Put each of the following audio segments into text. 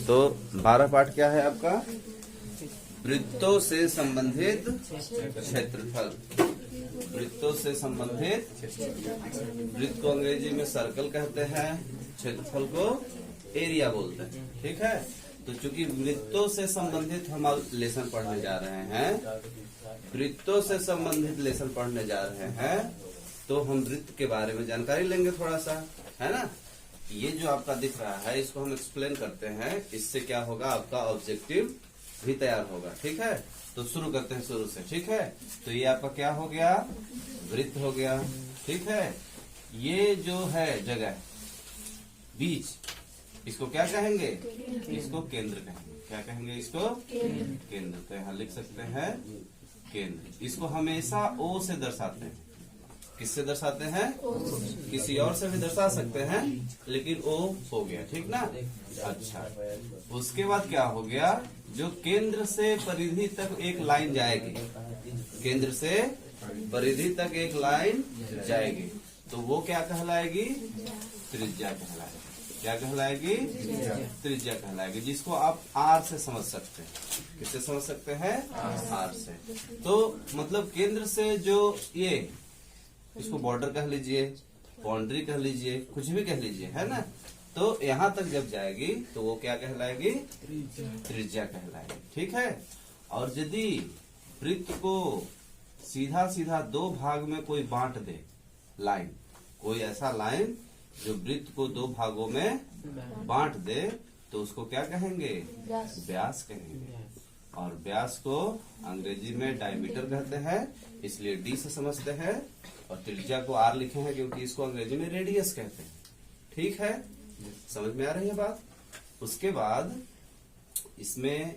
तो 12 पाठ क्या है आपका? वृत्तों से संबंधित क्षेत्रफल। वृत्तों से संबंधित, वृत्त को अंग्रेजी में सर्कल कहते हैं, क्षेत्रफल को एरिया बोलते हैं। ठीक है, तो चूंकि वृत्तों से संबंधित हम लेसन पढ़ने जा रहे हैं, वृत्तों से संबंधित लेसन पढ़ने जा रहे हैं, तो हम वृत्त के बारे में जानकारी लेंगे थोड़ा सा, है ना। ये जो आपका दिख रहा है इसको हम एक्सप्लेन करते हैं, इससे क्या होगा, आपका ऑब्जेक्टिव भी तैयार होगा। ठीक है, तो शुरू करते हैं शुरू से। ठीक है, तो ये आपका क्या हो गया, वृत्त हो गया। ठीक है, ये जो है जगह बीच, इसको क्या कहेंगे, इसको केंद्र कहेंगे। क्या कहेंगे इसको? केंद्र। तो यहाँ लिख सकते हैं केंद्र। इसको हमेशा ओ से दर्शाते हैं। किससे दर्शाते हैं? किसी और से भी दर्शा सकते हैं, लेकिन ओ हो गया। ठीक ना। अच्छा, उसके बाद क्या हो गया, जो केंद्र से परिधि तक एक लाइन जाएगी, केंद्र से परिधि तक एक लाइन जाएगी, तो वो क्या कहलाएगी? त्रिज्या कहलाएगी। क्या कहलाएगी? त्रिज्या कहलाएगी, जिसको आप आर से समझ सकते हैं। किससे समझ सकते हैं? आर से। तो मतलब केंद्र से जो ये, इसको बॉर्डर कह लीजिए, बाउंड्री कह लीजिए, कुछ भी कह लीजिए, है ना। तो यहाँ तक जब जाएगी तो वो क्या कहलाएगी? त्रिज्या कहलाएगी। ठीक है, और यदि वृत्त को सीधा सीधा दो भाग में कोई बांट दे, लाइन, कोई ऐसा लाइन जो वृत्त को दो भागों में बांट दे, तो उसको क्या कहेंगे? व्यास कहेंगे। और व्यास को अंग्रेजी में डायमीटर कहते हैं, इसलिए डी से समझते हैं, और त्रिज्या को आर लिखे हैं क्योंकि इसको अंग्रेजी में रेडियस कहते हैं। ठीक है, समझ में आ रही है बात। उसके बाद इसमें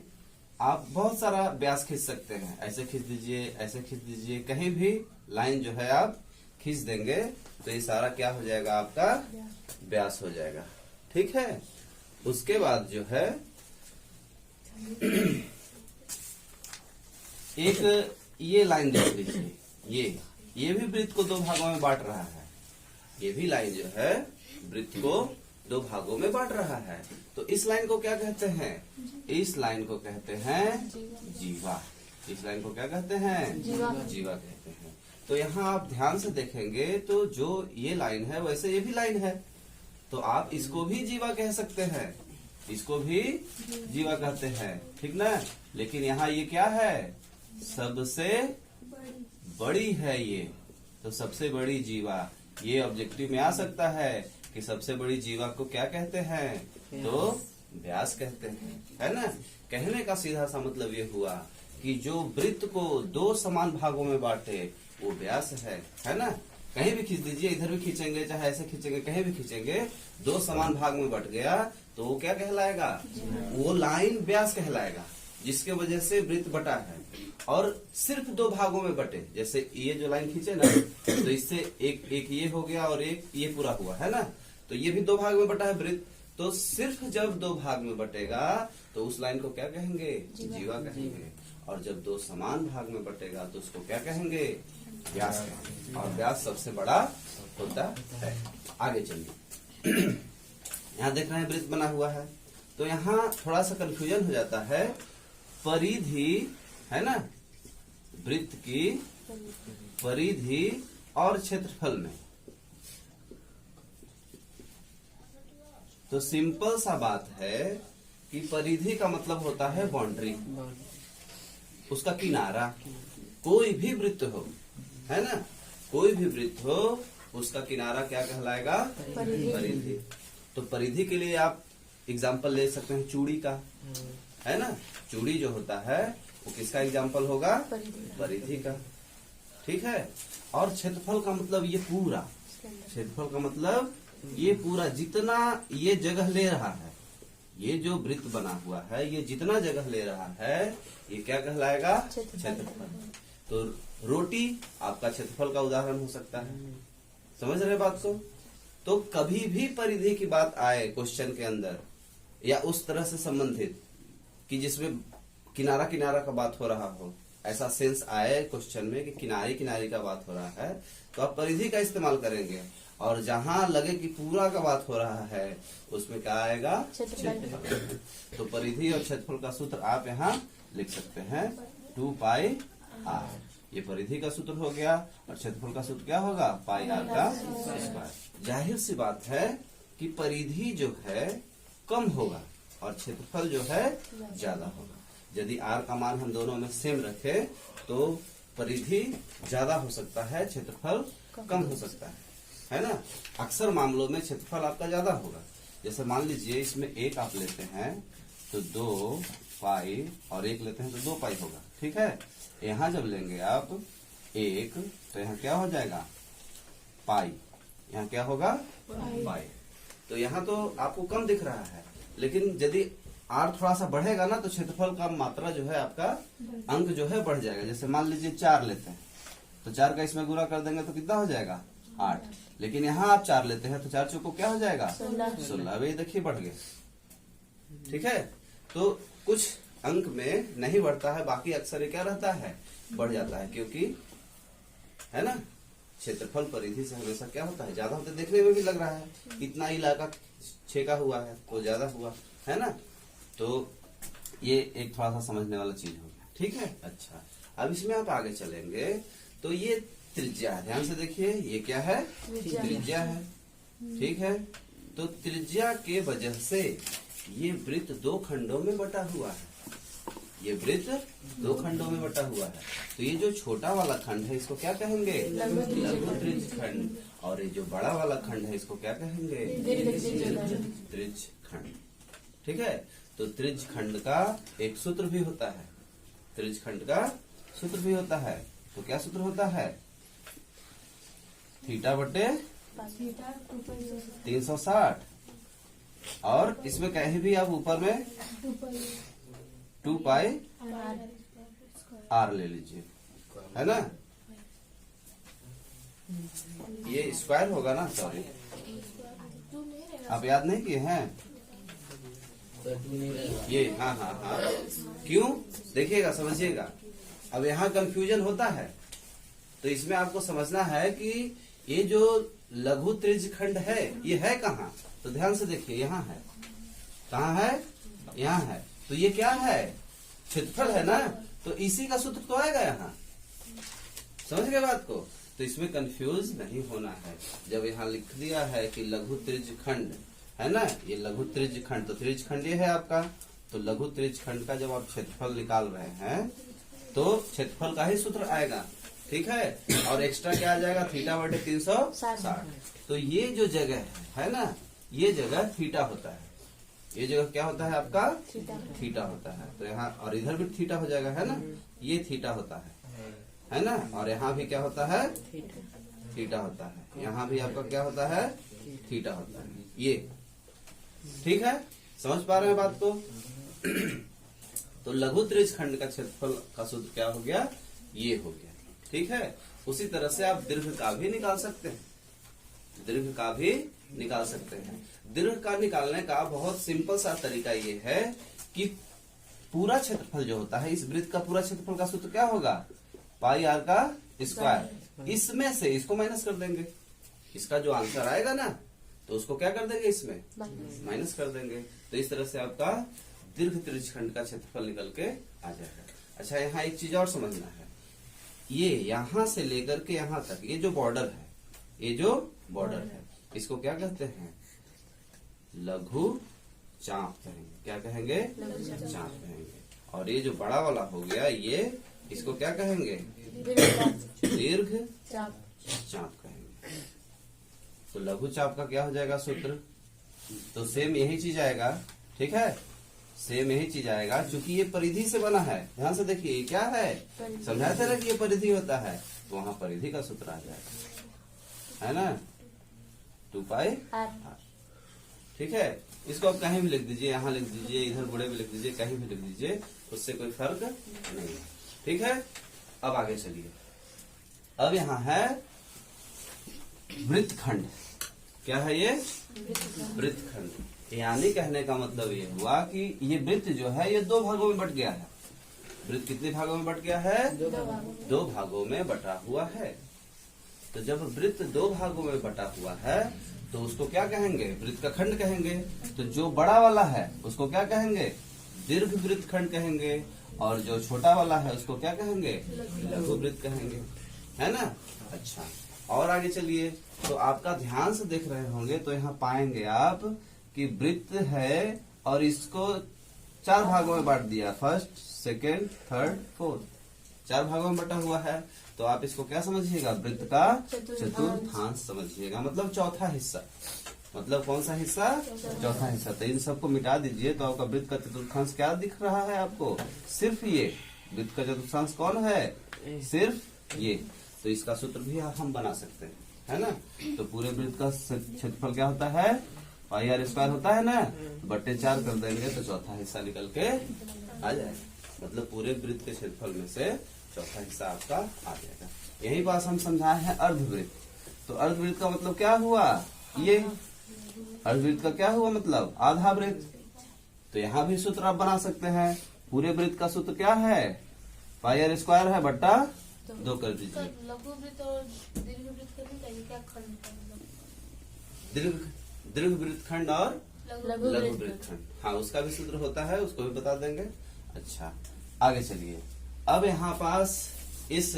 आप बहुत सारा व्यास खींच सकते हैं, ऐसे खींच दीजिए, ऐसे खींच दीजिए, कहीं भी लाइन जो है आप खींच देंगे तो ये सारा क्या हो जाएगा, आपका व्यास हो जाएगा। ठीक है, उसके बाद जो है एक ये लाइन देख लीजिए, ये भी वृत्त को दो भागों में बांट रहा है। ये भी लाइन जो है वृत्त को दो भागों में बांट रहा है। तो इस लाइन को क्या कहते हैं? इस लाइन को कहते हैं जीवा। इस लाइन को क्या कहते हैं? जीवा कहते हैं। तो यहाँ आप ध्यान से देखेंगे तो जो ये लाइन है वैसे ये भी लाइन है, तो आप इसको भी जीवा कह सकते हैं, इसको भी जीवा कहते हैं। ठीक ना। लेकिन यहाँ ये क्या है, सबसे बड़ी है ये, तो सबसे बड़ी जीवा, ये ऑब्जेक्टिव में आ सकता है कि सबसे बड़ी जीवा को क्या कहते हैं, तो व्यास कहते हैं, है ना। कहने का सीधा सा मतलब ये हुआ कि जो वृत्त को दो समान भागों में बांटे वो व्यास है ना। कहीं भी खींच दीजिए, इधर भी खींचेंगे, चाहे ऐसे खींचेंगे, कहीं भी खींचेंगे, दो समान भाग में बट गया तो वो क्या कहलाएगा, वो लाइन व्यास कहलाएगा, जिसके वजह से वृत्त बटा है। और सिर्फ दो भागों में बटे, जैसे ये जो लाइन खींचे ना, तो इससे एक ये हो गया और एक ये पूरा हुआ, है ना। तो ये भी दो भाग में बटा है वृत्त, तो सिर्फ जब दो भाग में बटेगा तो उस लाइन को क्या कहेंगे, जीवा कहेंगे। और जब दो समान भाग में बटेगा तो उसको क्या कहेंगे, व्यास कहेंगे। और व्यास सबसे बड़ा होता है। आगे चलिए, यहाँ देख रहे हैं वृत्त बना हुआ है, तो यहाँ थोड़ा सा कंफ्यूजन हो जाता है। परिधि, है ना, वृत्त की परिधि और क्षेत्रफल में, तो सिंपल सा बात है कि परिधि का मतलब होता है बाउंड्री, उसका किनारा। कोई भी वृत्त हो, है ना, कोई भी वृत्त हो, उसका किनारा क्या कहलाएगा, परिधि। तो परिधि के लिए आप एग्जाम्पल ले सकते हैं चूड़ी का, है ना। चूड़ी जो होता है वो किसका एग्जाम्पल होगा, परिधि का। ठीक है, और क्षेत्रफल का मतलब ये पूरा, क्षेत्रफल का मतलब ये पूरा, जितना ये जगह ले रहा है, ये जो वृत्त बना हुआ है, ये जितना जगह ले रहा है, ये क्या कहलाएगा, क्षेत्रफल। तो रोटी आपका क्षेत्रफल का उदाहरण हो सकता है। समझ रहे बात को। तो कभी भी परिधि की बात आए क्वेश्चन के अंदर, या उस तरह से संबंधित कि जिसमें किनारा किनारा का बात हो रहा हो, ऐसा सेंस आए क्वेश्चन में कि किनारे किनारे का बात हो रहा है, तो आप परिधि का इस्तेमाल करेंगे। और जहां लगे कि पूरा का बात हो रहा है उसमें क्या आएगा, क्षेत्रफल। तो परिधि और क्षेत्रफल का सूत्र आप यहाँ लिख सकते हैं 2 पाई आर। ये परिधि का सूत्र हो गया और क्षेत्रफल का सूत्र क्या होगा, पाई आर का स्क्वायर। जाहिर सी बात है कि परिधि जो है कम होगा और क्षेत्रफल जो है ज्यादा होगा। यदि आर का मान हम दोनों में सेम रखें तो परिधि ज्यादा हो सकता है, क्षेत्रफल कम हो सकता है ना। अक्सर मामलों में क्षेत्रफल आपका ज्यादा होगा। जैसे मान लीजिए इसमें 1 आप लेते हैं तो 2 पाई और 1 लेते हैं तो 2 पाई होगा, ठीक है। यहाँ जब लेंगे आप 1 तो यहाँ क्या हो जाएगा, पाई। यहाँ क्या होगा, पाई। तो यहाँ तो आपको कम दिख रहा है, लेकिन यदि आर थोड़ा सा बढ़ेगा ना तो क्षेत्रफल का मात्रा जो है आपका अंक जो है बढ़ जाएगा। जैसे मान लीजिए 4 लेते हैं तो 4 का इसमें गुणा कर देंगे तो कितना हो जाएगा, 8। लेकिन यहाँ आप 4 लेते हैं तो 4 चौको क्या हो जाएगा, 16। अब ये देखिए बढ़ गए, ठीक है। तो कुछ अंक में नहीं बढ़ता है, बाकी अक्सर ये क्या रहता है, बढ़ जाता है, क्योंकि है ना क्षेत्रफल परिधि से हमेशा क्या होता है, ज्यादा होता है। देखने में भी लग रहा है इतना इलाका 6 का हुआ है तो ज्यादा हुआ है ना। तो ये एक थोड़ा सा समझने वाला चीज हो गया, ठीक है। अच्छा, अब इसमें आप आगे चलेंगे तो ये त्रिज्या है, ध्यान से देखिए ये क्या है, त्रिज्या है, ठीक है। तो त्रिज्या के वजह से ये वृत्त 2 खंडों में बटा हुआ है, ये वृत्त 2 खंडों में बटा हुआ है। तो ये जो छोटा वाला खंड है इसको क्या कहेंगे, लघु त्रिज्य खंड, और ये जो बड़ा वाला खंड है इसको क्या कहेंगे, त्रिज्य खंड, ठीक है। तो त्रिज्य खंड का एक सूत्र भी होता है, त्रिज्य खंड का सूत्र भी होता है। तो क्या सूत्र होता है, थीटा बटे 360, और इसमें कहीं भी आप ऊपर में 2 पाई आर ले लीजिए, है ना। ये स्क्वायर होगा ना, सॉरी आप याद नहीं किए हैं ये, हाँ हाँ हाँ, क्यों देखिएगा समझिएगा। अब यहाँ कंफ्यूजन होता है तो इसमें आपको समझना है कि ये जो लघु त्रिज्य खंड है ये है कहाँ, तो ध्यान से देखिए यहाँ है, कहाँ है, यहाँ है। तो ये क्या है, क्षेत्रफल है ना, तो इसी का सूत्र तो आएगा यहाँ, समझ गए बात को। तो इसमें कंफ्यूज नहीं होना है। जब यहाँ लिख दिया है कि लघु त्रिज्य खंड है ना, ये लघु त्रिज्य खंड, तो त्रिज्य खंड ये है आपका, तो लघु त्रिज्य खंड का जब आप क्षेत्रफल निकाल रहे हैं तो क्षेत्रफल का ही सूत्र आएगा, ठीक है। और एक्स्ट्रा क्या आ जाएगा, थीटा बटे 360। तो ये जो जगह है ना, ये जगह थीटा होता है, ये जगह क्या होता है आपका, थीटा होता है। तो यहाँ और इधर भी थीटा हो जाएगा, है ना, ये थीटा होता है ना। और यहाँ भी क्या होता है, थीटा होता है। यहाँ भी आपका क्या होता है, थीटा होता है। ये ठीक है, समझ पा रहे हैं बात को। तो लघु त्रिज्य खंड का क्षेत्रफल का सूत्र क्या हो गया, ये हो गया, ठीक है। उसी तरह से आप दीर्घ का भी निकाल सकते हैं, दीर्घ का भी निकाल सकते हैं। दीर्घ का निकालने का बहुत सिंपल सा तरीका ये है कि पूरा क्षेत्रफल जो होता है, इस वृत्त का पूरा क्षेत्रफल का सूत्र क्या होगा, पाई आर का स्क्वायर। इसमें से इसको माइनस कर देंगे, इसका जो आंसर आएगा ना तो उसको क्या कर देंगे, इसमें माइनस कर देंगे। तो इस तरह से आपका दीर्घ त्रिज्य खंड का क्षेत्रफल निकल के आ जाएगा। अच्छा, यहाँ एक चीज और समझना है, ये यहाँ से लेकर के यहाँ तक ये जो बॉर्डर है, ये जो बॉर्डर है इसको क्या कहते हैं, लघु चाप कहेंगे। क्या कहेंगे, चाप कहेंगे। और ये जो बड़ा वाला हो गया ये, इसको क्या कहेंगे, दीर्घ चाप कहेंगे। तो लघु चाप का क्या हो जाएगा सूत्र, तो सेम यही चीज आएगा, ठीक है, सेम यही चीज आएगा। क्योंकि ये परिधि से बना है, ध्यान से देखिए क्या है, समझाया था ना कि ये परिधि होता है, तो वहां परिधि का सूत्र आ जाएगा, है ना, 2 पाई आर, ठीक है। इसको आप कहीं भी लिख दीजिए, यहाँ लिख दीजिए, इधर बड़े भी लिख दीजिए, कहीं भी लिख दीजिए, उससे कोई फर्क नहीं है, ठीक है। अब आगे चलिए, अब यहाँ है वृत्तखंड। क्या है ये, वृत्तखंड। यानी कहने का मतलब ये हुआ कि ये वृत्त जो है ये 2 भागों में बट गया है। वृत्त कितने भागों में बट गया है, 2 भागों में बटा हुआ है। तो जब वृत्त दो भागों में बटा हुआ है तो उसको क्या कहेंगे? वृत्त का खंड कहेंगे। तो जो बड़ा वाला है उसको क्या कहेंगे? दीर्घ वृत्त खंड कहेंगे, और जो छोटा वाला है उसको क्या कहेंगे? लघु वृत्त कहेंगे, है ना। अच्छा, और आगे चलिए। तो आपका ध्यान से देख रहे होंगे तो यहाँ पाएंगे आप कि वृत्त है और इसको 4 भागों में बांट दिया, फर्स्ट, सेकेंड, थर्ड, फोर्थ, 4 भागों में बटा हुआ है। तो आप इसको क्या समझिएगा? वृत्त का चतुर्थांश समझिएगा, मतलब चौथा हिस्सा। मतलब कौन सा हिस्सा? चौथा हिस्सा। तो इन सबको मिटा दीजिए तो आपका वृत्त का चतुर्थांश क्या दिख रहा है आपको? सिर्फ ये। वृत्त का चतुर्थांश कौन है? सिर्फ ये। तो इसका सूत्र भी हम बना सकते हैं, है ना। तो पूरे वृत्त का क्षेत्रफल क्या होता है? पाई आर स्क्वायर होता है ना, बट्टे 4 कर देंगे तो चौथा हिस्सा निकल के आ जाएगा। मतलब पूरे वृत्त के क्षेत्रफल में से चौथा हिस्सा आपका आ जाएगा। यही बात हम समझाए हैं अर्धवृत्त। तो अर्धवृत्त का मतलब क्या हुआ? ये अर्धवृत्त का क्या हुआ? मतलब आधा वृत्त। तो यहाँ भी सूत्र आप बना सकते हैं। पूरे वृत्त का सूत्र क्या है? पाई आर स्क्वायर है बट्टा 2 कर दीजिए। लघु वृत्त और दीर्घ वृत्त का क्या खंड है? दीर्घ वृत्त खंड और लघु लघु वृत्त खंड, हाँ, उसका भी सूत्र होता है, उसको भी बता देंगे। अच्छा, आगे चलिए। अब यहाँ पास इस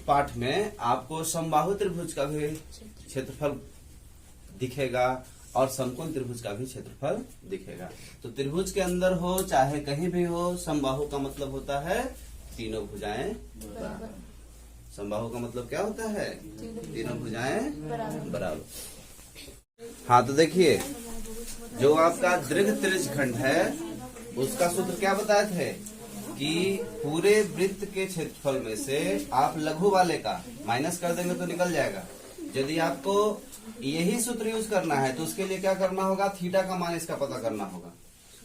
पाठ में आपको समबाहु त्रिभुज का भी क्षेत्रफल दिखेगा और समकोण त्रिभुज का भी क्षेत्रफल दिखेगा। तो त्रिभुज के अंदर हो चाहे कहीं भी हो, समबाहु का मतलब होता है तीनों भुजाएं बराबर। समबाहु का मतलब क्या होता है? तीनों भुजाएं बराबर। हाँ, तो देखिए, जो आपका दीर्घ त्रिज्य खंड है उसका सूत्र क्या बताए थे कि पूरे वृत्त के क्षेत्रफल में से आप लघु वाले का माइनस कर देंगे तो निकल जाएगा। यदि आपको यही सूत्र यूज करना है तो उसके लिए क्या करना होगा? थीटा का मान इसका पता करना होगा।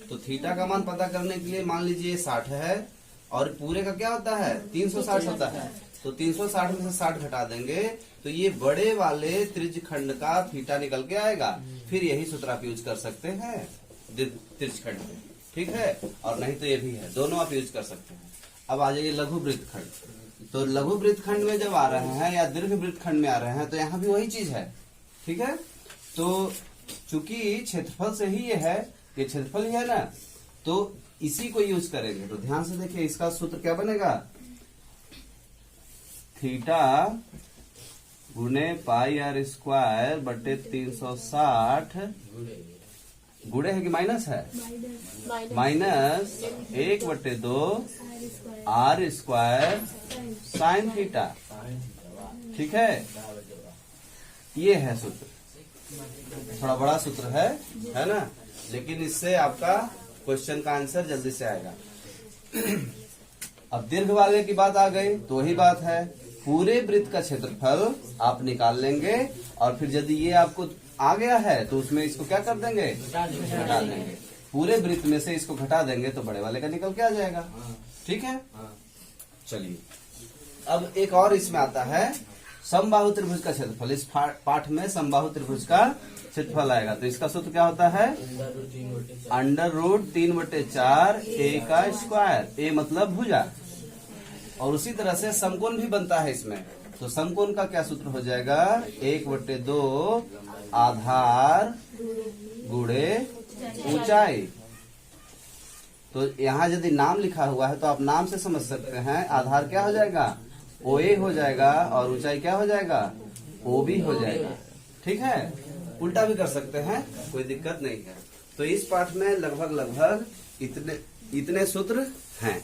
तो थीटा का मान पता करने के लिए मान लीजिए 60 है और पूरे का क्या होता है? 360 होता है। तो 360 में से 60 घटा देंगे तो ये बड़े वाले त्रिज्य खंड का थीटा निकल के आएगा। फिर यही सूत्र आप यूज कर सकते हैं त्रिज्य खंड में, ठीक है। और नहीं तो ये भी है, दोनों आप यूज कर सकते हैं। अब आ जाइए लघु वृत्त खंड। तो लघु वृत्त खंड में जब आ रहे हैं या दीर्घ वृत्त खंड में आ रहे हैं तो यहाँ भी वही चीज है, ठीक है। तो चूंकि क्षेत्रफल से ही ये है, ये क्षेत्रफल ही है ना, तो इसी को यूज करेंगे। तो ध्यान से देखिए, इसका सूत्र क्या बनेगा? थीटा गुणे पाई आर स्क्वायर बटे 360 गुणे है कि माइनस है? Minus 1/2 r square sine theta, ठीक है। ये है सूत्र, थोड़ा बड़ा सूत्र है ना, लेकिन इससे आपका क्वेश्चन का आंसर जल्दी से आएगा। अब दीर्घ वाले की बात आ गई तो वही बात है, पूरे वृत्त का क्षेत्रफल आप निकाल लेंगे और फिर यदि ये आपको आ गया है तो उसमें इसको क्या कर देंगे? घटा देंगे। पूरे वृत्त में से इसको घटा देंगे तो बड़े वाले का निकल के आ जाएगा, ठीक है। चलिए, अब एक और इसमें आता है समबाहु त्रिभुज का क्षेत्रफल। इस पाठ में समबाहु त्रिभुज का क्षेत्रफल आएगा। तो इसका सूत्र क्या होता है? √3/4 a का स्क्वायर। a मतलब भुजा। और उसी तरह से समकोण भी बनता है इसमें। तो समकोण का क्या सूत्र हो जाएगा? 1/2 आधार गुणे ऊंचाई। तो यहाँ यदि नाम लिखा हुआ है तो आप नाम से समझ सकते हैं। आधार क्या हो जाएगा? OA हो जाएगा और ऊंचाई क्या हो जाएगा? OB हो जाएगा, ठीक है। उल्टा भी कर सकते हैं, कोई दिक्कत नहीं है। तो इस पाठ में लगभग इतने सूत्र हैं।